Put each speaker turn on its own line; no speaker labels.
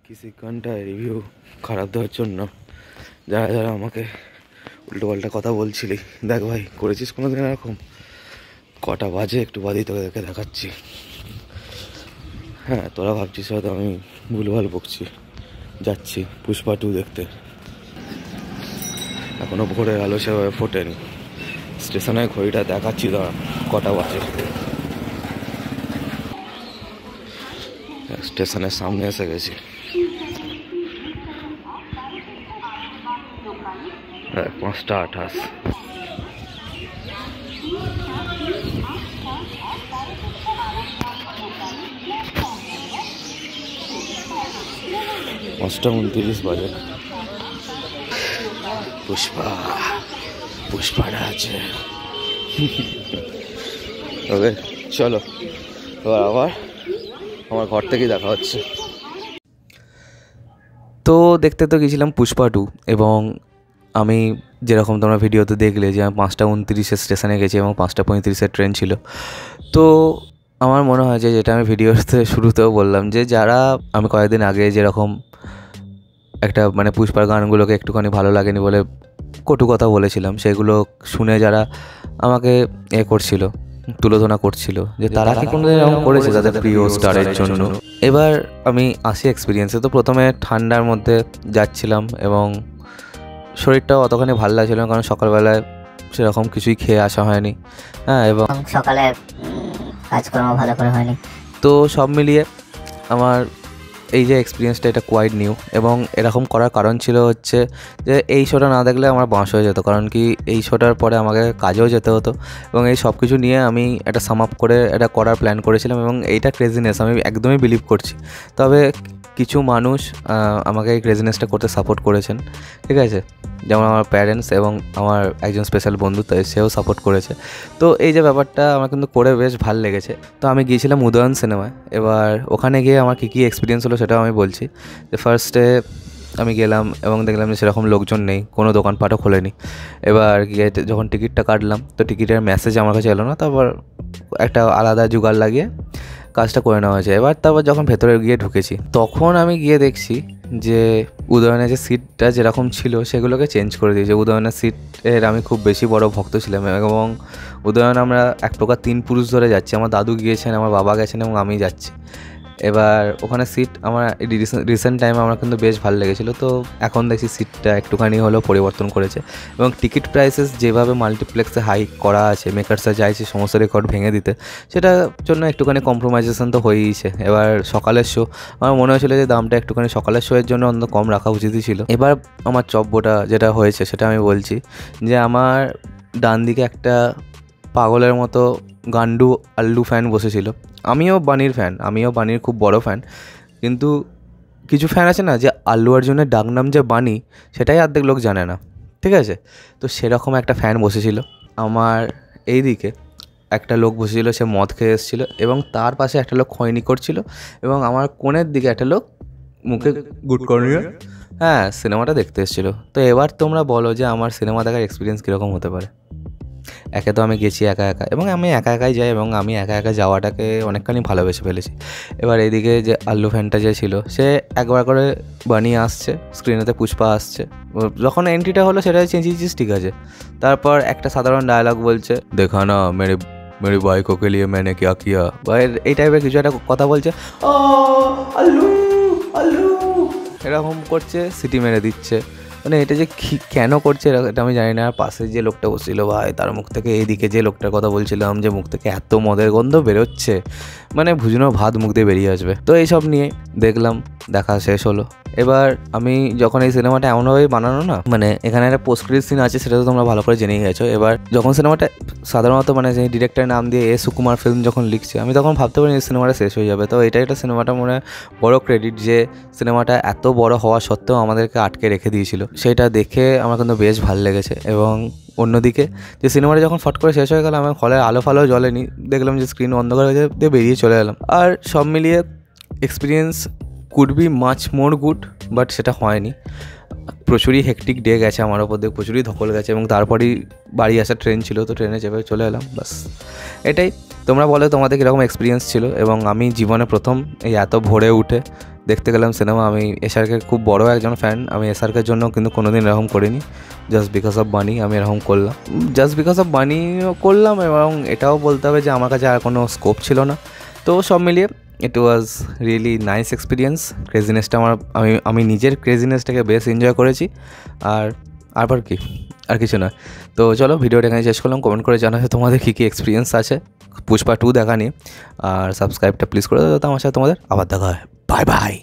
किसी घंटाয় রিভিউ খারাপ দেওয়ার জন্য যারা যারা আমাকে উল্টোপাল্টা কথা বলছিলি, দেখ ভাই করেছিস কোনোদিন এরকম? কটা বাজে একটু বাদেই তোদেরকে দেখাচ্ছি। হ্যাঁ, তোরা ভাবছিস হয়তো আমি ভুলভাল বকছি। যাচ্ছি পুষ্পা 2 দেখতে। এখনো ভোরের আলো সেভাবে ফোটেনি। স্টেশনের ঘড়িটা দেখাচ্ছি, দাঁড়া কটা বাজে। স্টেশনের সামনে এসে গেছি। 5:28। পাঁচটা 29 বাজে। পুষ্পাটা আছে। ওকে চলো, এবার আবার আমার ঘর থেকেই দেখা হচ্ছে। তো দেখতে তো গেছিলাম পুষ্পা 2, এবং আমি যেরকম তোমরা ভিডিওতে দেখলে যে আমি 5:29 স্টেশনে গেছি এবং 5:35 ট্রেন ছিল। তো আমার মনে হয় যে, যেটা আমি ভিডিওতে শুরুতেও বললাম, যে যারা আমি কয়েকদিন আগে যেরকম একটা মানে পুষ্পার গানগুলোকে একটুখানি ভালো লাগেনি বলে কটু কথা বলেছিলাম, সেগুলো শুনে যারা আমাকে করছিল, তুলোধনা করছিল যে তারা কি কোনোদিন এরকম করেছে তাদের প্রিয় স্টারের জন্য। এবার আমি আসি এক্সপিরিয়েন্সে। তো প্রথমে ঠান্ডার মধ্যে যাচ্ছিলাম এবং শরীরটাও অতখানি ভালো লাগছিল না, কারণ সকালবেলায় সেরকম কিছুই খেয়ে আসা হয়নি। হ্যাঁ, এবং
সকালে কাজকর্ম ভালো করে হয়নি।
তো সব মিলিয়ে আমার এই যে এক্সপিরিয়েন্সটা, এটা কোয়াইট নিউ। এবং এরকম করার কারণ ছিল হচ্ছে যে এই শোটা না দেখলে আমার বাঁশ হয়ে যেত, কারণ কি এই শোটার পরে আমাকে কাজেও যেতে হতো। এবং এই সব কিছু নিয়ে আমি এটা সাম আপ করে এটা করার প্ল্যান করেছিলাম, এবং এইটা ক্রেজিনেস আমি একদমই বিলিভ করছি। তবে কিছু মানুষ আমাকে এই ক্রেজিনেসটা করতে সাপোর্ট করেছেন, ঠিক আছে, যেমন আমার প্যারেন্টস এবং আমার একজন স্পেশাল বন্ধু, তাই সেও সাপোর্ট করেছে। তো এই যে ব্যাপারটা আমার কিন্তু করে বেশ ভালো লেগেছে। তো আমি গিয়েছিলাম উদয়ন সিনেমায়। এবার ওখানে গিয়ে আমার কী কী এক্সপিরিয়েন্স হলো সেটাও আমি বলছি। যে ফার্স্টে আমি গেলাম এবং দেখলাম যে সেরকম লোকজন নেই, কোনো দোকানপাটও খোলেনি। এবার গিয়ে যখন টিকিটটা কাটলাম, তো টিকিটের মেসেজ আমার কাছে এলো না। তারপর একটা আলাদা জোগাড় লাগিয়ে কাজটা করে নেওয়া হয়েছে। এবার তারপর যখন ভেতরে গিয়ে ঢুকেছি, তখন আমি গিয়ে দেখছি যে উদয়নের যে সিটটা যেরকম ছিল সেগুলোকে চেঞ্জ করে দিয়েছে। উদয়নের সিটের আমি খুব বেশি বড় ভক্ত ছিলাম, এবং উদয়ন আমরা এক প্রকার 3 পুরুষ ধরে যাচ্ছি। আমার দাদু গিয়েছেন, আমার বাবা গেছেন এবং আমি যাচ্ছি। এবার ওখানে সিট আমার রিসেন্ট টাইমে আমার কিন্তু বেশ ভালো লেগেছিলো। তো এখন দেখছি সিটটা একটুখানি হলেও পরিবর্তন করেছে, এবং টিকিট প্রাইসেস যেভাবে মাল্টিপ্লেক্সে হাইক করা আছে, মেকার্সরা চাইছে সমস্ত রেকর্ড ভেঙে দিতে, সেটার জন্য একটুখানি কম্প্রোমাইজেশন তো হয়েইছে। এবার সকালের শো, আমার মনে হয়েছিল যে দামটা একটুখানি সকালের শোয়ের জন্য অন্তত কম রাখা উচিতই ছিল। এবার আমার চব্বটা যেটা হয়েছে সেটা আমি বলছি, যে আমার ডান দিকে একটা পাগলের মতো গান্ডু আল্লু ফ্যান বসেছিল। আমিও বানির খুব বড় ফ্যান, কিন্তু কিছু ফ্যান আছে না, যে আল্লু অর্জুনের ডাকনাম যে বানি, সেটাই অর্ধেক লোক জানে না, ঠিক আছে। তো সেরকম একটা ফ্যান বসেছিল। আমার এই দিকে একটা লোক বসেছিল, সে মদ খেয়ে এসেছিলো, এবং তার পাশে একটা লোক খৈনি করছিল, এবং আমার কোণের দিকে একটা লোক মুখে গুড কর্নিয়ে হ্যাঁ সিনেমাটা দেখতে এসেছিলো। তো এবার তোমরা বলো যে আমার সিনেমা দেখার এক্সপিরিয়েন্স কীরকম হতে পারে। একে তো আমি গেছি একা একা, এবং আমি একা একাই যাই, এবং আমি একা একা যাওয়াটাকে অনেকখানি ভালোবেসে ফেলেছি। এবার এইদিকে যে আল্লু ফ্যানটা যে ছিল, সে একবার করে বানিয়ে আসছে, স্ক্রিনেতে পুষ্পা আসছে। যখন এন্ট্রিটা হলো সেটাই চেঁচিয়েছিস, ঠিক আছে। তারপর একটা সাধারণ ডায়লগ বলছে, দেখা না মেরি বাইকো কে লিয়ে मैंने क्या किया, বা এই টাইপের কিছু একটা কথা বলছে। আল্লু আল্লু এরকম করছে, সিটি মেরে দিচ্ছে। মানে এটা যে কেন করছে এটা আমি জানি না। আর পাশে যে লোকটা বসছিল, ভাই তার মুখ থেকে, এইদিকে যে লোকটার কথা বলছিলাম যে মুখ থেকে এত মদের গন্ধ বেরোচ্ছে, মানে ভুজনো ভাত মুখ দিয়ে বেরিয়ে আসবে। তো এইসব নিয়ে দেখা শেষ হলো। এবার আমি যখন এই সিনেমাটা এমনভাবেই বানানো না, মানে এখানে একটা পোস্ট ক্রেডিট সিন আছে, সেটা তো তোমরা ভালো করে জেনেই গেছো। এবার যখন সিনেমাটা সাধারণত মানে যে ডিরেক্টরের নাম দিয়ে সুকুমার ফিল্ম যখন লিখছে, আমি তখন ভাবতে পারি সিনেমাটা শেষ হয়ে যাবে। তো এটা একটা সিনেমাটা মনে বড় ক্রেডিট, যে সিনেমাটা এত বড় হওয়া সত্ত্বেও আমাদেরকে আটকে রেখে দিয়েছিল। সেটা দেখে আমার কিন্তু বেশ ভালো লেগেছে। এবং অন্যদিকে যে সিনেমাটা যখন ফট করে শেষ হয়ে গেল, আমার হলের আলো ফালো জ্বলেনি, দেখলাম যে স্ক্রিন অন্ধকার হয়ে দিয়ে বেরিয়ে চলে এলাম। আর সব মিলিয়ে experience could be much more good, but সেটা হয়নি। প্রচুরই হেকটিক ডে গেছে আমার ওপর দিয়ে, প্রচুরই ধকল গেছে, এবং তারপরেই বাড়ি আসার ট্রেন ছিল, তো ট্রেনে চেপে চলে এলাম, বাস এটাই। তোমরা বলো তোমাদের কীরকম এক্সপিরিয়েন্স ছিল। এবং আমি জীবনে প্রথম এই এত ভোরে উঠে দেখতে গেলাম সিনেমা। আমি এসআরকে খুব বড় একজন ফ্যান। আমি এসআরকের জন্য কিন্তু কোনোদিন এরকম করিনি। জাস্ট বিকজ অফ বানি আমি এরকম করলাম। জাস্ট বিকজ অফ বানিও করলাম, এবং এটাও বলতে হবে যে আমার কাছে আর কোনো স্কোপ ছিল না। তো সব মিলিয়ে ইট ওয়াজ রিয়েলি নাইস এক্সপিরিয়েন্স। ক্রেজিনেসটা আমি নিজের ক্রেজিনেসটাকে বেশ এনজয় করেছি। আর কি, আর কিছু নয়। তো চলো, ভিডিওটা এখানে শেষ করলাম। কমেন্ট করে জানাবে তোমাদের কী এক্সপিরিয়েন্স আছে পুষ্পা 2 দেখা নিয়ে। আর সাবস্ক্রাইবটা প্লিজ করে দাও, তো আমার সাথে তোমাদের আবার দেখা হয়। Bye bye.